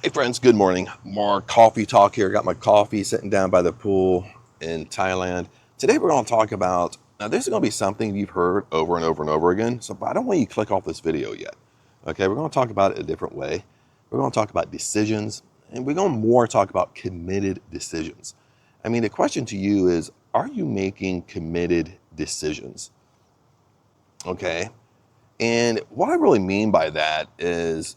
Hey friends, good morning. More coffee talk here. Got my coffee sitting down by the pool in Thailand. Today we're going to talk about, now this is going to be something you've heard over and over and over again, so I don't want you to click off this video yet. Okay, we're going to talk about it a different way. We're going to talk about decisions, and we're going to more talk about committed decisions. I mean, the question to you is, are you making committed decisions? Okay, and what I really mean by that is,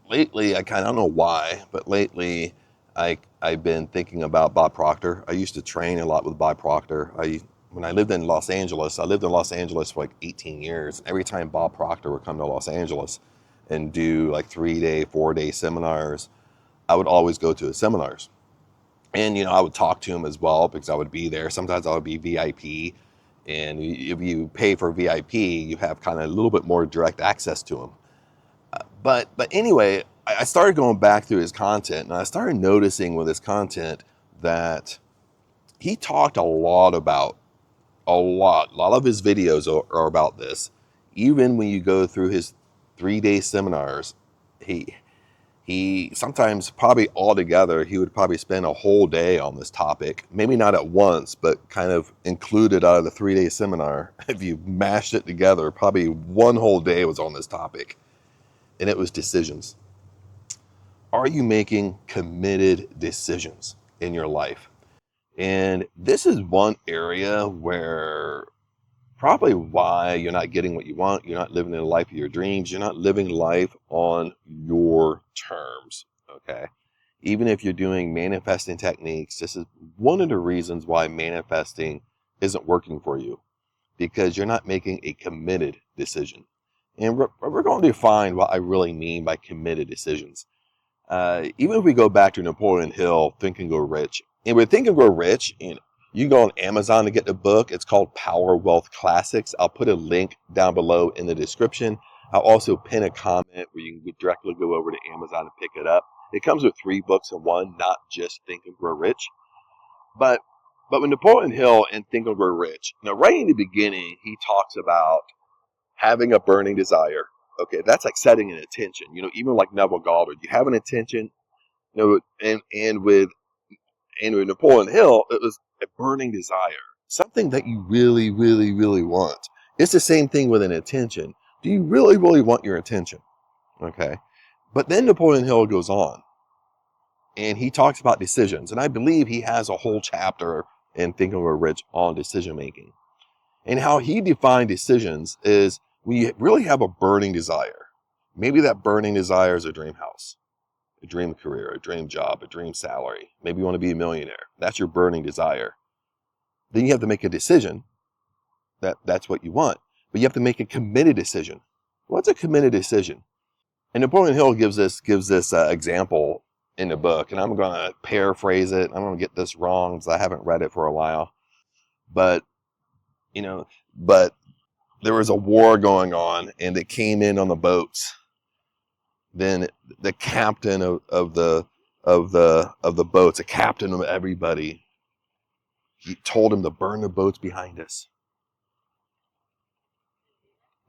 lately, I don't know why, but lately I've been thinking about Bob Proctor. I used to train a lot with Bob Proctor. When I lived in Los Angeles, I lived in Los Angeles for like 18 years. Every time Bob Proctor would come to Los Angeles and do like 3-day, 4-day seminars, I would always go to his seminars. And I would talk to him as well because I would be there. Sometimes I would be VIP, and if you pay for VIP, you have kind of a little bit more direct access to him. But anyway, I started going back through his content, and I started noticing with his content that he talked a lot about a lot of his videos are about this. Even when you go through his 3-day seminars, he sometimes, probably altogether, he would probably spend a whole day on this topic. Maybe not at once, but kind of included out of the 3-day seminar. If you mashed it together, probably one whole day was on this topic. And it was decisions. Are you making committed decisions in your life? And this is one area where probably why you're not getting what you want. You're not living the life of your dreams. You're not living life on your terms. Okay. Even if you're doing manifesting techniques, this is one of the reasons why manifesting isn't working for you, because you're not making a committed decision. And we're going to define what I really mean by committed decisions. Even if we go back to Napoleon Hill, Think and Grow Rich, and with Think and Grow Rich, you can go on Amazon to get the book. It's called Power Wealth Classics. I'll put a link down below in the description. I'll also pin a comment where you can directly go over to Amazon and pick it up. It comes with 3 books in one, not just Think and Grow Rich. But with Napoleon Hill and Think and Grow Rich, right in the beginning, he talks about having a burning desire. Okay, that's like setting an intention. Even like Neville Goddard, you have an intention. And with Napoleon Hill, it was a burning desire, something that you really, really, really want. It's the same thing with an intention. Do you really, really want your intention? Okay, but then Napoleon Hill goes on, and he talks about decisions, and I believe he has a whole chapter in Think and Grow Rich on decision making. And how he defined decisions is when you really have a burning desire. Maybe that burning desire is a dream house, a dream career, a dream job, a dream salary. Maybe you want to be a millionaire. That's your burning desire. Then you have to make a decision that that's what you want. But you have to make a committed decision. What's a committed decision? And Napoleon Hill gives this example in the book, and I'm going to paraphrase it. I'm going to get this wrong because I haven't read it for a while. But but there was a war going on, and it came in on the boats. Then the captain of the boats, the captain of everybody, he told him to burn the boats behind us,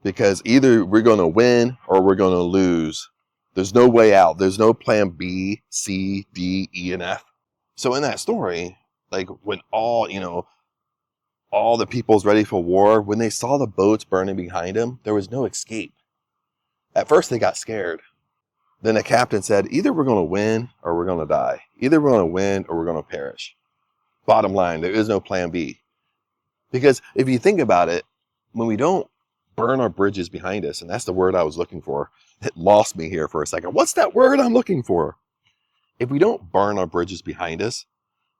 because either we're going to win or we're going to lose. There's no way out. There's no plan B, C, D, E, and F. So in that story, like when all the people's ready for war, when they saw the boats burning behind them, there was no escape. At first they got scared. Then the captain said, either we're going to win or we're going to die. Either we're going to win or we're going to perish. Bottom line, there is no plan B. Because if you think about it, when we don't burn our bridges behind us, and that's the word I was looking for, it lost me here for a second. What's that word I'm looking for? If we don't burn our bridges behind us,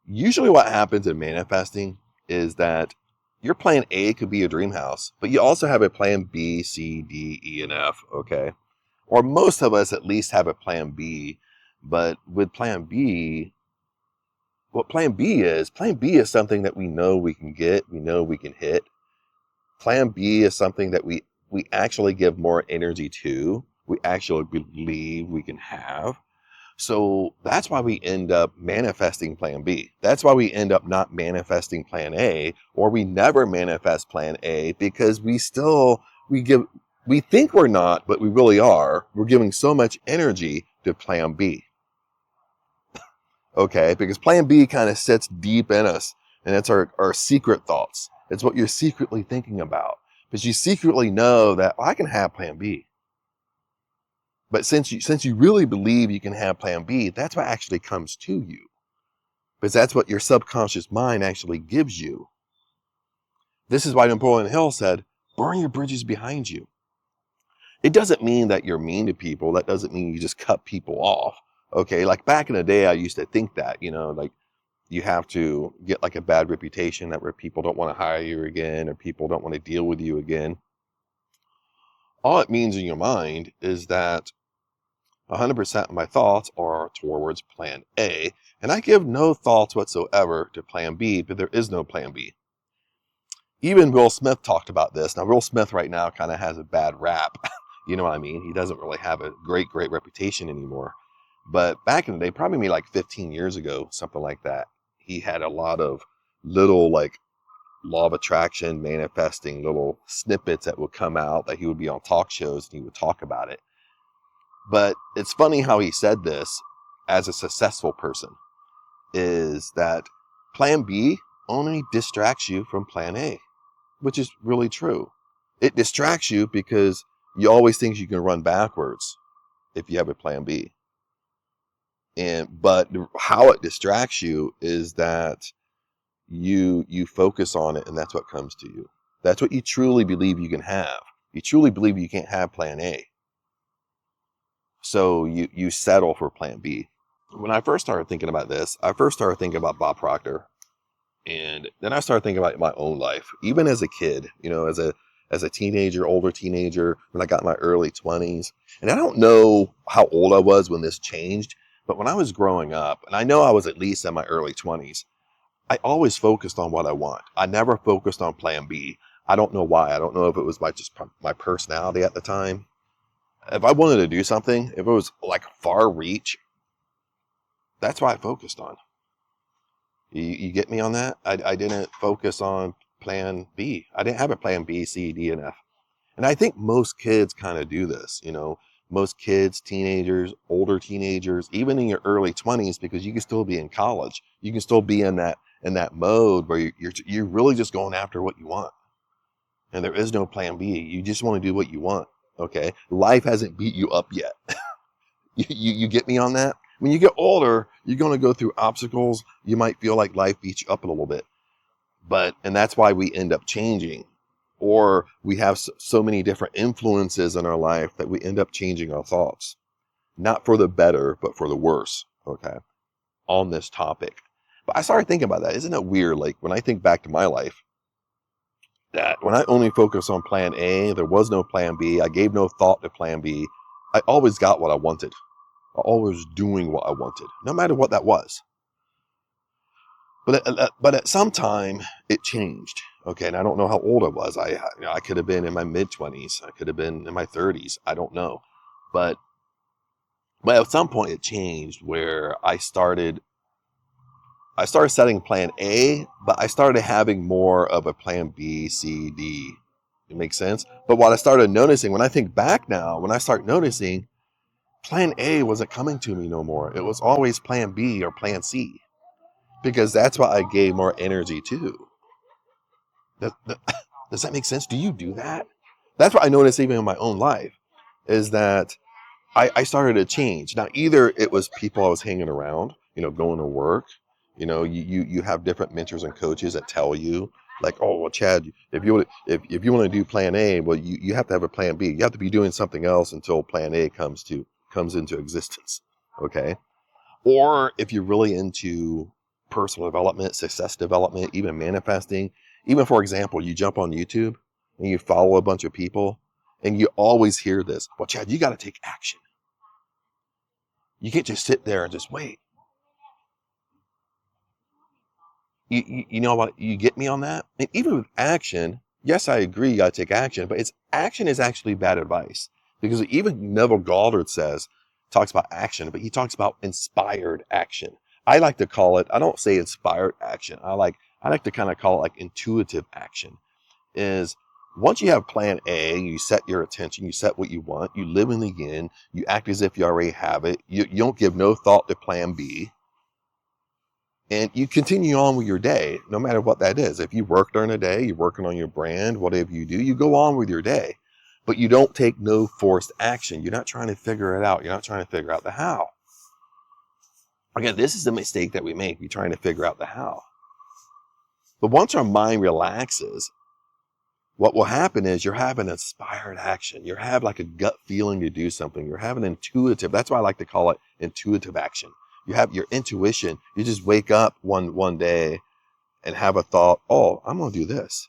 usually what happens in manifesting is that your plan A could be a dream house, but you also have a plan B, C, D, E, and F, okay? Or most of us at least have a plan B. But with plan B, what plan B is something that we know we can get, we know we can hit. Plan B is something that we actually give more energy to, we actually believe we can have. So that's why we end up manifesting plan B. That's why we end up not manifesting plan A, or we never manifest plan A, because we think we're not, but we really are. We're giving so much energy to plan B. Okay, because plan B kind of sits deep in us, and it's our secret thoughts. It's what you're secretly thinking about. Because you secretly know that, I can have plan B. But since you really believe you can have plan B, that's what actually comes to you. Because that's what your subconscious mind actually gives you. This is why Napoleon Hill said, burn your bridges behind you. It doesn't mean that you're mean to people. That doesn't mean you just cut people off. Okay, like back in the day, I used to think that, like you have to get like a bad reputation that where people don't want to hire you again or people don't want to deal with you again. All it means in your mind is that 100% of my thoughts are towards plan A, and I give no thoughts whatsoever to plan B, but there is no plan B. Even Will Smith talked about this. Now, Will Smith right now kind of has a bad rap. You know what I mean? He doesn't really have a great reputation anymore. But back in the day, probably maybe like 15 years ago, something like that, he had a lot of little like law of attraction manifesting little snippets that would come out that he would be on talk shows and he would talk about it. But it's funny how he said this as a successful person, is that plan B only distracts you from plan A, which is really true. It distracts you because you always think you can run backwards if you have a plan B. But how it distracts you is that you focus on it, and that's what comes to you. That's what you truly believe you can have. You truly believe you can't have plan A. So you settle for plan B. When I first started thinking about this, I first started thinking about Bob Proctor. And then I started thinking about my own life, even as a kid, as a teenager, older teenager, when I got in my early 20s. And I don't know how old I was when this changed, but when I was growing up, and I know I was at least in my early 20s, I always focused on what I want. I never focused on plan B. I don't know why. I don't know if it was my personality at the time. If I wanted to do something, if it was like far reach, that's what I focused on. You get me on that? I didn't focus on plan B. I didn't have a plan B, C, D, and F. And I think most kids kind of do this, most kids, teenagers, older teenagers, even in your early 20s, because you can still be in college. You can still be in that mode where you're really just going after what you want. And there is no plan B. You just want to do what you want. Okay. Life hasn't beat you up yet. You get me on that? When you get older, you're going to go through obstacles. You might feel like life beats you up a little bit. And that's why we end up changing. Or we have so many different influences in our life that we end up changing our thoughts. Not for the better, but for the worse, okay, on this topic. But I started thinking about that. Isn't it weird? Like when I think back to my life, that when I only focused on plan A, there was no plan B. I gave no thought to plan B. I always got what I wanted. I always was doing what I wanted, no matter what that was. But at some time it changed. Okay, and I don't know how old I was. I could have been in my mid-20s. I could have been in my 30s. I don't know. But at some point it changed where I started setting plan A, but I started having more of a plan B, C, D. It makes sense? But what I started noticing, when I think back now, when I start noticing, plan A wasn't coming to me no more. It was always plan B or plan C. Because that's what I gave more energy to. Does that make sense? Do you do that? That's what I noticed even in my own life, is that I started to change. Now, either it was people I was hanging around, going to work. You have different mentors and coaches that tell you, like, oh, well, Chad, if you want to do plan A, well, you have to have a plan B. You have to be doing something else until plan A comes into existence. Okay? Or if you're really into personal development, success development, even manifesting, even for example, you jump on YouTube and you follow a bunch of people and you always hear this, well, Chad, you got to take action. You can't just sit there and just wait. You know what? You get me on that? And even with action, yes, I agree, you got to take action, but action is actually bad advice, because even Neville Goddard talks about action, but he talks about inspired action. I like to call it, I don't say inspired action. I like to kind of call it like intuitive action. Is once you have plan A, you set your attention, you set what you want, you live in the yin, you act as if you already have it, you don't give no thought to plan B. And you continue on with your day, no matter what that is. If you work during the day, you're working on your brand, whatever you do, you go on with your day. But you don't take no forced action. You're not trying to figure it out. You're not trying to figure out the how. Again, this is the mistake that we make. We're trying to figure out the how. But once our mind relaxes, what will happen is you're having inspired action. You have like a gut feeling to do something. You're having intuitive. That's why I like to call it intuitive action. You have your intuition. You just wake up one day and have a thought, oh, I'm going to do this.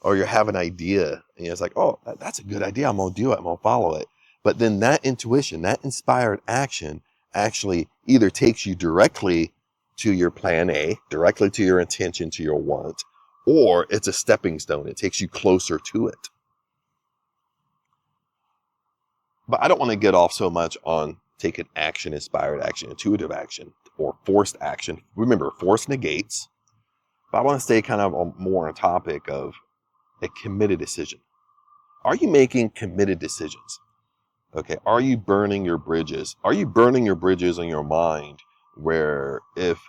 Or you have an idea and it's like, oh, that's a good idea. I'm going to do it. I'm going to follow it. But then that intuition, that inspired action actually either takes you directly to your plan A, directly to your intention, to your want, or it's a stepping stone. It takes you closer to it. But I don't want to get off so much on taking action, inspired action, intuitive action, or forced action. Remember, force negates. But I want to stay kind of more on topic of a committed decision. Are you making committed decisions? Okay, are you burning your bridges? Are you burning your bridges in your mind where if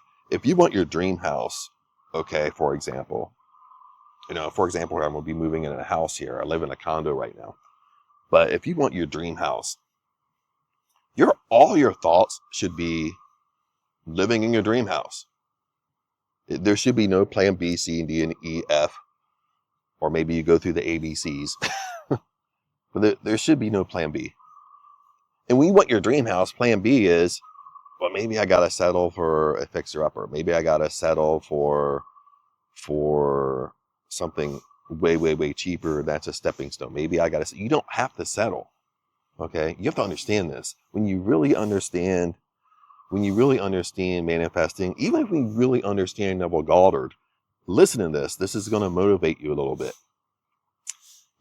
you want your dream house, okay, for example, I'm going to be moving in a house here. I live in a condo right now. But if you want your dream house, all your thoughts should be living in your dream house. There should be no plan B, C, and D, and E, F, or maybe you go through the ABCs. But there should be no plan B. And when you want your dream house, plan B is, well, maybe I got to settle for a fixer-upper. Maybe I got to settle for something way, way, way cheaper. That's a stepping stone. Maybe I got to, you don't have to settle. Okay. You have to understand this. When you really understand manifesting, even if we really understand Neville Goddard, listen to this. This is going to motivate you a little bit.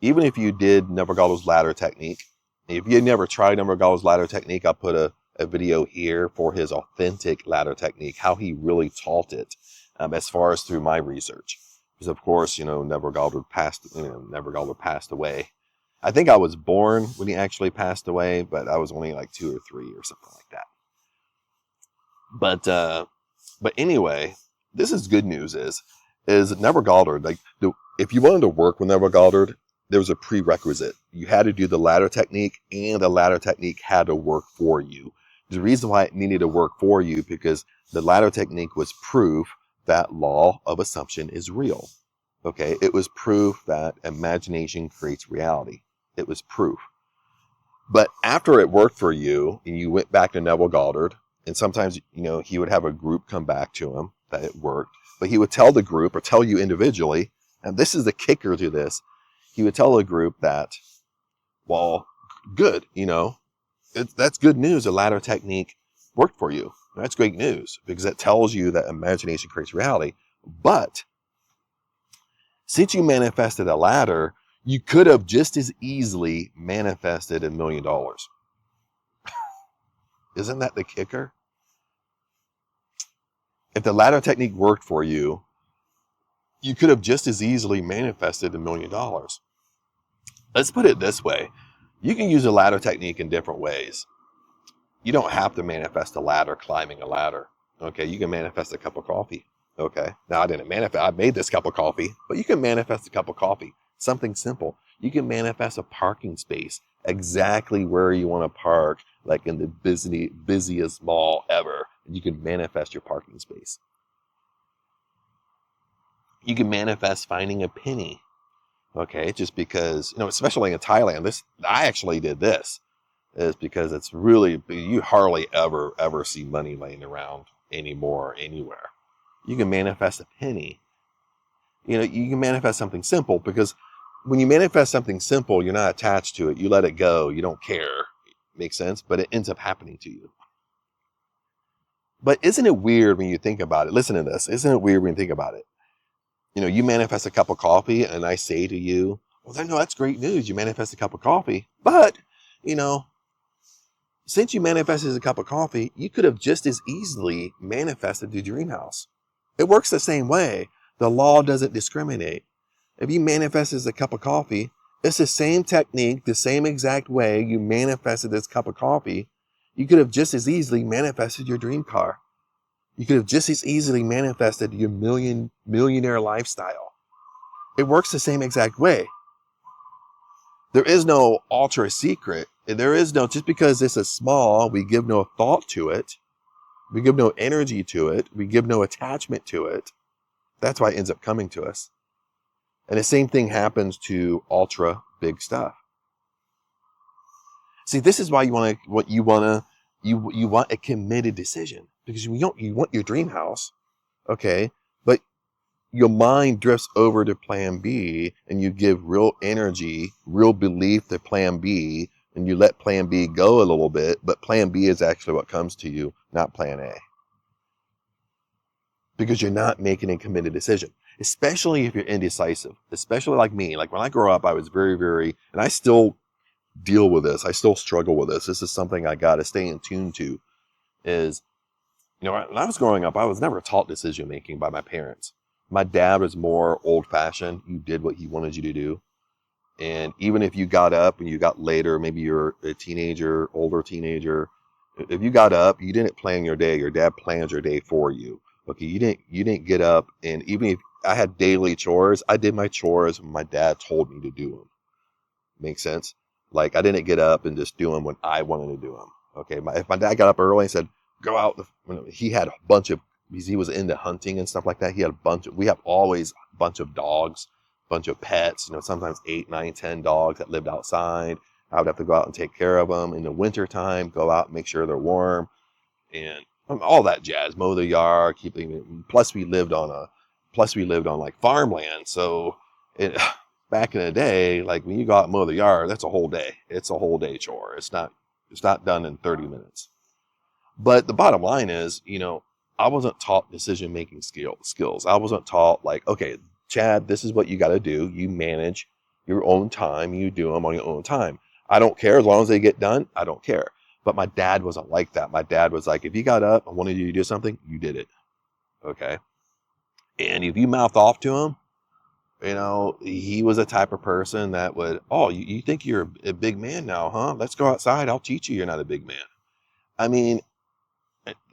Even if you did Neville Goddard's ladder technique, if you never tried Neville Goddard's ladder technique, I'll put a video here for his authentic ladder technique, how he really taught it, as far as through my research. Because of course, Neville Goddard passed away. I think I was born when he actually passed away, but I was only like 2 or 3 or something like that. But anyway, this is good news. Is Neville Goddard, if you wanted to work with Neville Goddard, there was a prerequisite. You had to do the ladder technique, and the ladder technique had to work for you. The reason why it needed to work for you, because the ladder technique was proof that law of assumption is real. Okay, it was proof that imagination creates reality. It was proof. But after it worked for you, and you went back to Neville Goddard, and sometimes, he would have a group come back to him that it worked, but he would tell the group or tell you individually, and this is the kicker to this, he would tell the group that, well, good, that's good news. The ladder technique worked for you. That's great news, because it tells you that imagination creates reality. But since you manifested a ladder, you could have just as easily manifested $1 million. Isn't that the kicker? If the ladder technique worked for you, you could have just as easily manifested $1 million. Let's put it this way. You can use a ladder technique in different ways. You don't have to manifest a ladder climbing a ladder. Okay, you can manifest a cup of coffee. Okay, now I didn't manifest, I made this cup of coffee, but you can manifest a cup of coffee. Something simple. You can manifest a parking space exactly where you want to park, like in the busiest mall ever. You can manifest your parking space. You can manifest finding a penny. Okay, just because, especially in Thailand, I actually did this, is because it's really, you hardly ever see money laying around anymore, anywhere. You can manifest a penny. You can manifest something simple, because when you manifest something simple, you're not attached to it. You let it go. You don't care. Makes sense? But it ends up happening to you. But isn't it weird when you think about it? Listen to this. Isn't it weird when you think about it? You manifest a cup of coffee, and I say to you, well, no, that's great news. You manifest a cup of coffee. But, since you manifested a cup of coffee, you could have just as easily manifested the dream house. It works the same way. The law doesn't discriminate. If you manifest as a cup of coffee, it's the same technique, the same exact way you manifested this cup of coffee. You could have just as easily manifested your dream car. You could have just as easily manifested your millionaire lifestyle. It works the same exact way. There is no ultra secret. There is no, just because this is small, we give no thought to it. We give no energy to it. We give no attachment to it. That's why it ends up coming to us. And the same thing happens to ultra big stuff. See, this is why you want a committed decision, because you want your dream house, okay? But your mind drifts over to plan B, and you give real energy, real belief to plan B, and you let plan B go a little bit, but plan B is actually what comes to you, not plan A. Because you're not making a committed decision, especially if you're indecisive, especially like me. Like when I grew up, I was very, and I still deal with this. I still struggle with this. This is something I got to stay in tune to is, when I was growing up, I was never taught decision making by my parents. My dad was more old fashioned. You did what he wanted you to do. And even if you got up and you got later, maybe you're a teenager, older teenager, if you got up, you didn't plan your day. Your dad plans your day for you. Okay, you didn't get up, and even if I had daily chores, I did my chores when my dad told me to do them. Makes sense? Like I didn't get up and just do them when I wanted to do them. Okay, if my dad got up early and said, go out, he had a bunch of, because he was into hunting and stuff like that. He had we have always a bunch of dogs, bunch of pets, sometimes 8, 9, 10 dogs that lived outside. I would have to go out and take care of them in the winter time, go out and make sure they're warm and all that jazz, mow the yard, plus we lived on like farmland. So back in the day, like when you go out and mow the yard, that's a whole day. It's a whole day chore. It's not done in 30 minutes. But the bottom line is, I wasn't taught decision-making skills. I wasn't taught like, okay, Chad, this is what you got to do. You manage your own time. You do them on your own time. I don't care. As long as they get done, I don't care. But my dad wasn't like that. My dad was like, if you got up and wanted you to do something, you did it. Okay. And if you mouth off to him, he was a type of person that would, oh, you think you're a big man now, huh? Let's go outside. I'll teach you you're not a big man. I mean,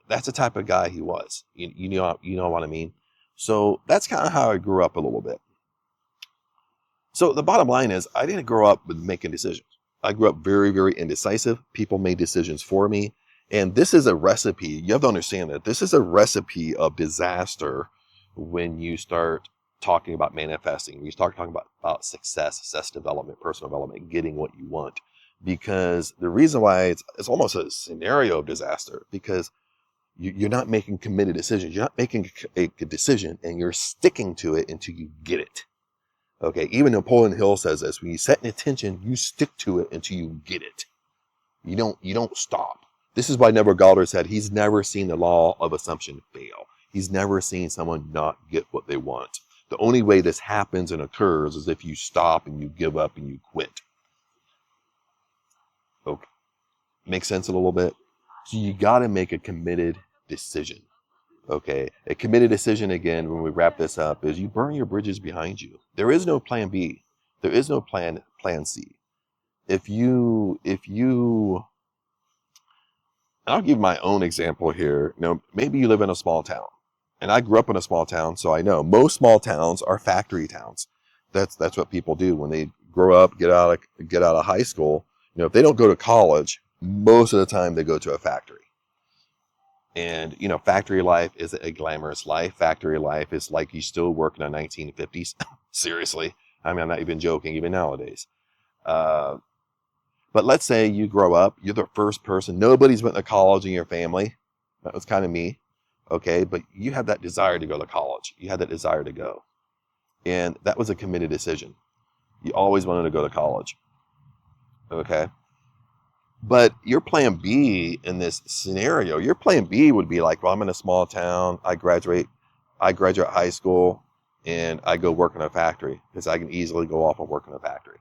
that's the type of guy he was. You know what I mean? So that's kind of how I grew up a little bit. So the bottom line is I didn't grow up with making decisions. I grew up very, very indecisive. People made decisions for me. And this is a recipe. You have to understand that this is a recipe of disaster when you start talking about manifesting. When you start talking about success development, personal development, getting what you want. Because the reason why it's almost a scenario of disaster, because you're not making committed decisions. You're not making a decision and you're sticking to it until you get it. Okay, even Napoleon Hill says this: when you set an intention, you stick to it until you get it. You don't stop. This is why Neville Goddard said he's never seen the law of assumption fail. He's never seen someone not get what they want. The only way this happens and occurs is if you stop and you give up and you quit. Okay, makes sense a little bit? So you got to make a committed decision. Okay, a committed decision, again, when we wrap this up, is you burn your bridges behind you. There is no plan B. There is no plan C. If you, I'll give my own example here. Maybe you live in a small town, and I grew up in a small town, so I know most small towns are factory towns. That's what people do when they grow up, get out of high school. If they don't go to college, most of the time they go to a factory. And, factory life is a glamorous life. Factory life is like you still work in the 1950s. Seriously. I mean, I'm not even joking, even nowadays. But let's say you grow up, you're the first person. Nobody's went to college in your family. That was kind of me. Okay, but you had that desire to go to college. You had that desire to go. And that was a committed decision. You always wanted to go to college. Okay. But your plan B in this scenario, your plan B would be like, well, I'm in a small town. I graduate high school, and I go work in a factory because I can easily go off and work in a factory.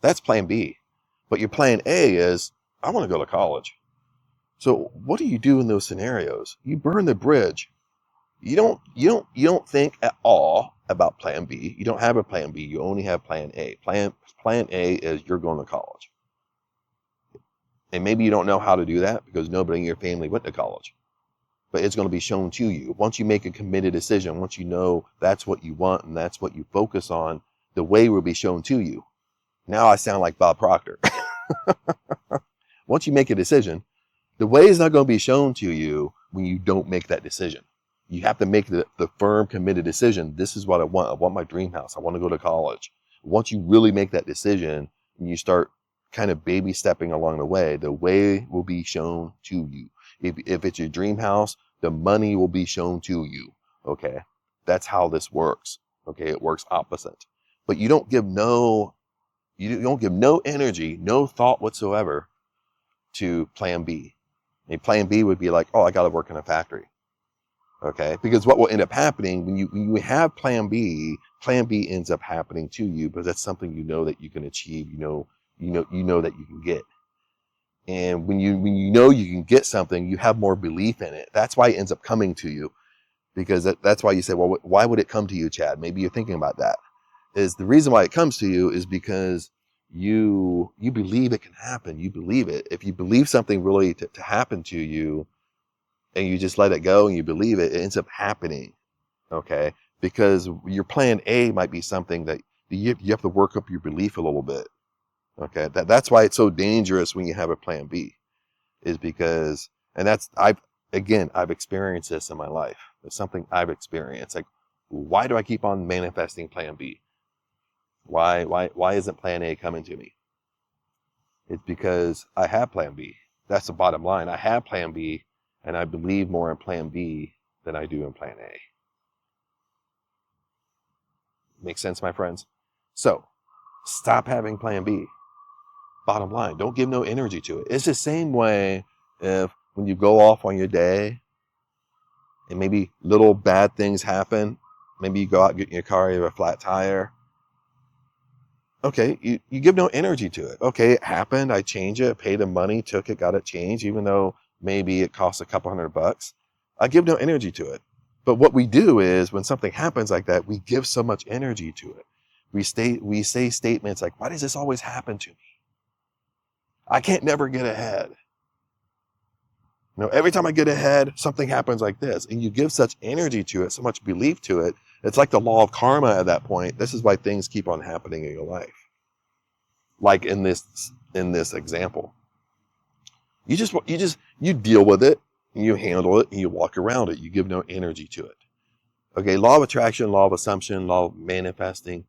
That's plan B. But your plan A is, I want to go to college. So what do you do in those scenarios? You burn the bridge. You don't think at all about plan B. You don't have a plan B. You only have plan A. Plan A is you're going to college. And maybe you don't know how to do that because nobody in your family went to college. but it's going to be shown to you. Once you make a committed decision, once you know that's what you want and that's what you focus on, the way will be shown to you. Now I sound like Bob Proctor. Once you make a decision, the way is not going to be shown to you when you don't make that decision. You have to make the firm, committed decision. This is what I want. I want my dream house. I want to go to college. Once you really make that decision and you start kind of baby stepping along the way will be shown to you. If it's your dream house, the money will be shown to you. Okay. That's how this works. Okay. It works opposite, but you don't give no energy, no thought whatsoever to plan B. And plan B would be like, oh, I got to work in a factory. Okay. Because what will end up happening when you have plan B ends up happening to you, because that's something you know that you can achieve, you know that you can get. And when you know you can get something, you have more belief in it. That's why it ends up coming to you, because that's why you say, well, why would it come to you, Chad? Maybe you're thinking about that. Is the reason why it comes to you is because you believe it can happen. You believe it. If you believe something really to happen to you, and you just let it go and you believe it, it ends up happening. Okay. Because your plan A might be something that you have to work up your belief a little bit. Okay. That's why it's so dangerous when you have a plan B, is because, and I've experienced this in my life. It's something I've experienced. Like, why do I keep on manifesting plan B? Why isn't plan A coming to me? It's because I have plan B. That's the bottom line. I have plan B, and I believe more in plan B than I do in plan A. Make sense, my friends? So, stop having plan B. Bottom line, don't give no energy to it. It's the same way if when you go off on your day and maybe little bad things happen, maybe you go out, get in your car, you have a flat tire. Okay, you give no energy to it. Okay, it happened, I changed it, paid the money, took it, got it changed, even though maybe it costs a couple $100. I give no energy to it. But what we do is when something happens like that, we give so much energy to it. We say statements like, why does this always happen to me? I can't never get ahead. Every time I get ahead, something happens like this. And you give such energy to it, so much belief to it. It's like the law of karma at that point. This is why things keep on happening in your life. Like in this example. You deal with it, and you handle it, and you walk around it. You give no energy to it. Okay, law of attraction, law of assumption, law of manifesting.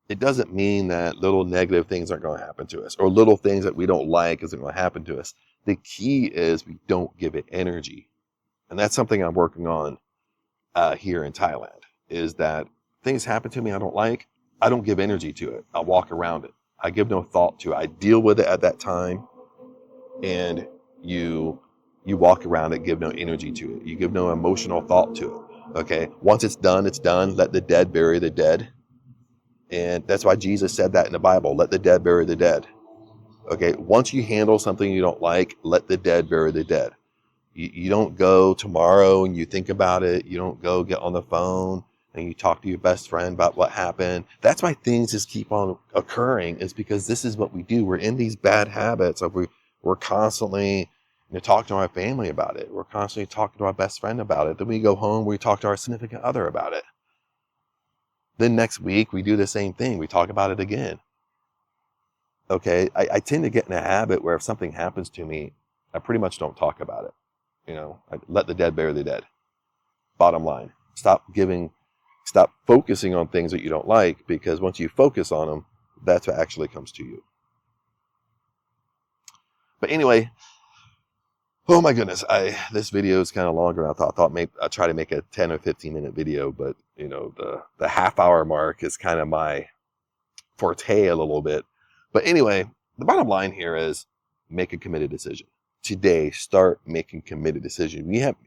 It doesn't mean that little negative things aren't going to happen to us, or little things that we don't like isn't going to happen to us. The key is we don't give it energy. And that's something I'm working on here in Thailand, is that things happen to me I don't like. I don't give energy to it. I walk around it. I give no thought to it. I deal with it at that time. And you walk around it, give no energy to it. You give no emotional thought to it. Okay. Once it's done, it's done. Let the dead bury the dead. And that's why Jesus said that in the Bible. Let the dead bury the dead. Okay. Once you handle something you don't like, let the dead bury the dead. You don't go tomorrow and you think about it. You don't go get on the phone and you talk to your best friend about what happened. That's why things just keep on occurring, is because this is what we do. We're in these bad habits of we're constantly talking to our family about it. We're constantly talking to our best friend about it. Then we go home, we talk to our significant other about it. Then next week we do the same thing. We talk about it again. Okay, I tend to get in a habit where if something happens to me, I pretty much don't talk about it. I let the dead bury the dead. Bottom line, stop focusing on things that you don't like, because once you focus on them, that's what actually comes to you. But anyway, oh my goodness, this video is kind of longer than I thought. Maybe I'll try to make a 10 or 15 minute video, but the half hour mark is kind of my forte a little bit. But anyway, the bottom line here is make a committed decision. Today, start making committed decisions.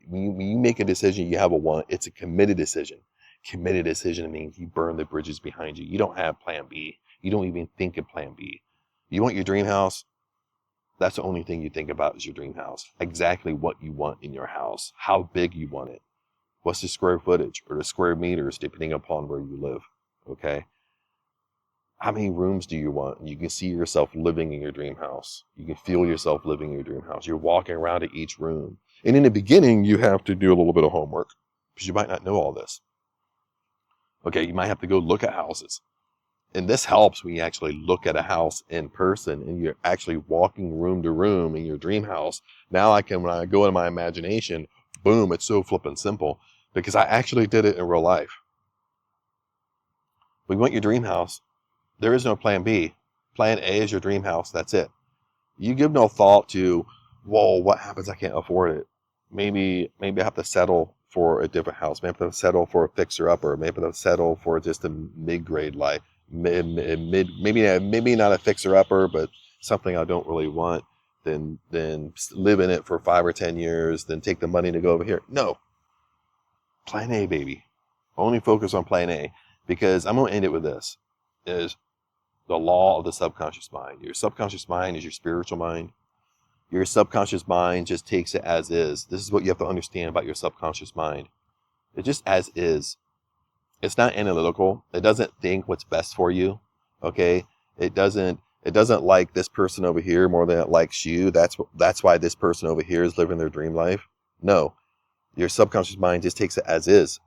When you make a decision, you have a want. It's a committed decision. Committed decision means you burn the bridges behind you. You don't have plan B. You don't even think of plan B. You want your dream house? That's the only thing you think about is your dream house. Exactly what you want in your house. How big you want it. What's the square footage or the square meters depending upon where you live. Okay? How many rooms do you want? You can see yourself living in your dream house. You can feel yourself living in your dream house. You're walking around at each room. And in the beginning, you have to do a little bit of homework because you might not know all this. Okay, you might have to go look at houses. And this helps when you actually look at a house in person and you're actually walking room to room in your dream house. Now when I go in my imagination, boom, it's so flippin' simple because I actually did it in real life. When you want your dream house, there is no plan B. Plan A is your dream house. That's it. You give no thought to, whoa, what happens? I can't afford it. Maybe I have to settle for a different house. Maybe I have to settle for a fixer-upper. Maybe I have to settle for just a mid-grade life. Maybe not a fixer-upper, but something I don't really want. Then live in it for 5 or 10 years. Then take the money to go over here. No. Plan A, baby. Only focus on plan A. Because I'm going to end it with this. Is the law of the subconscious mind. Your subconscious mind is your spiritual mind. Your subconscious mind just takes it as is. This is what you have to understand about your subconscious mind. It's just as is. It's not analytical. It doesn't think what's best for you. Okay? It doesn't like this person over here more than it likes you. That's why this person over here is living their dream life. No. Your subconscious mind just takes it as is.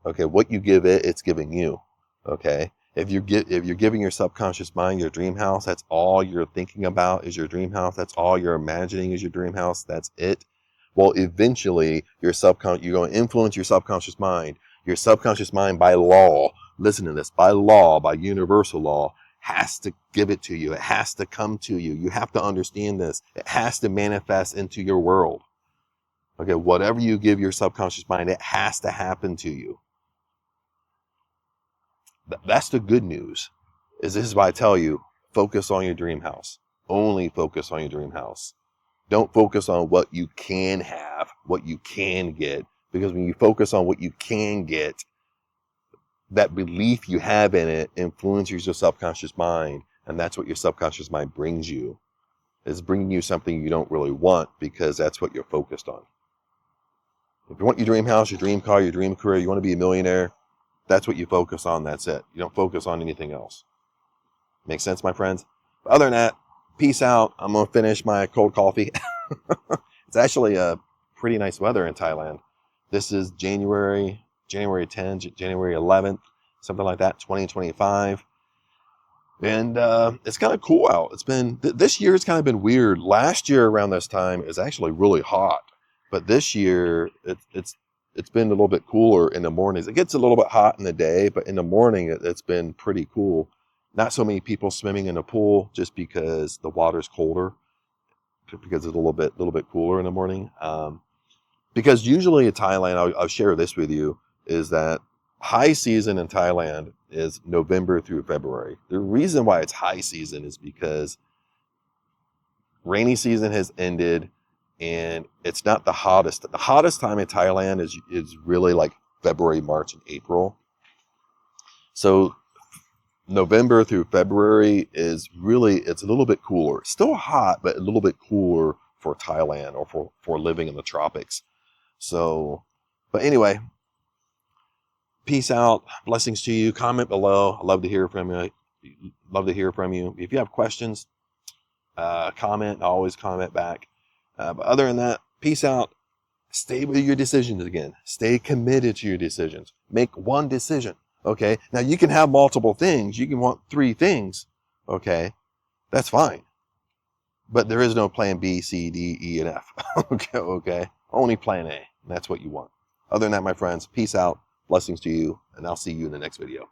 Okay, what you give it, it's giving you. Okay? If you're giving your subconscious mind your dream house, that's all you're thinking about is your dream house. That's all you're imagining is your dream house. That's it. Well, eventually, you're going to influence your subconscious mind. Your subconscious mind, by law, listen to this, by law, by universal law, has to give it to you. It has to come to you. You have to understand this. It has to manifest into your world. Okay, whatever you give your subconscious mind, it has to happen to you. That's the good news. This is why I tell you, focus on your dream house. Only focus on your dream house. Don't focus on what you can have, what you can get. Because when you focus on what you can get, that belief you have in it influences your subconscious mind. And that's what your subconscious mind brings you. It's bringing you something you don't really want because that's what you're focused on. If you want your dream house, your dream car, your dream career, you want to be a millionaire, that's what you focus on. That's it. You don't focus on anything else. Make sense, my friends? But other than that, peace out. I'm going to finish my cold coffee. It's actually a pretty nice weather in Thailand. This is January 10th, January 11th, something like that, 2025. And it's kind of cool out. It's been, this year it's kind of been weird. Last year around this time is actually really hot. But this year, it's been a little bit cooler in the mornings. It gets a little bit hot in the day, but in the morning, it's been pretty cool. Not so many people swimming in the pool just because the water's colder, because it's a little bit cooler in the morning. Because usually in Thailand, I'll share this with you, is that high season in Thailand is November through February. The reason why it's high season is because rainy season has ended and it's not the hottest. The hottest time in Thailand is really like February, March, and April. So November through February is really, it's a little bit cooler. Still hot, but a little bit cooler for Thailand or for living in the tropics. So, but anyway, peace out. Blessings to you. Comment below. I'd love to hear from you. Love to hear from you. If you have questions, comment. I always comment back. But other than that, peace out. Stay with your decisions again. Stay committed to your decisions. Make one decision. Okay. Now you can have multiple things. You can want 3 things. Okay. That's fine. But there is no plan B, C, D, E, and F. Okay. Okay. Only plan A. And that's what you want. Other than that, my friends, peace out. Blessings to you. And I'll see you in the next video.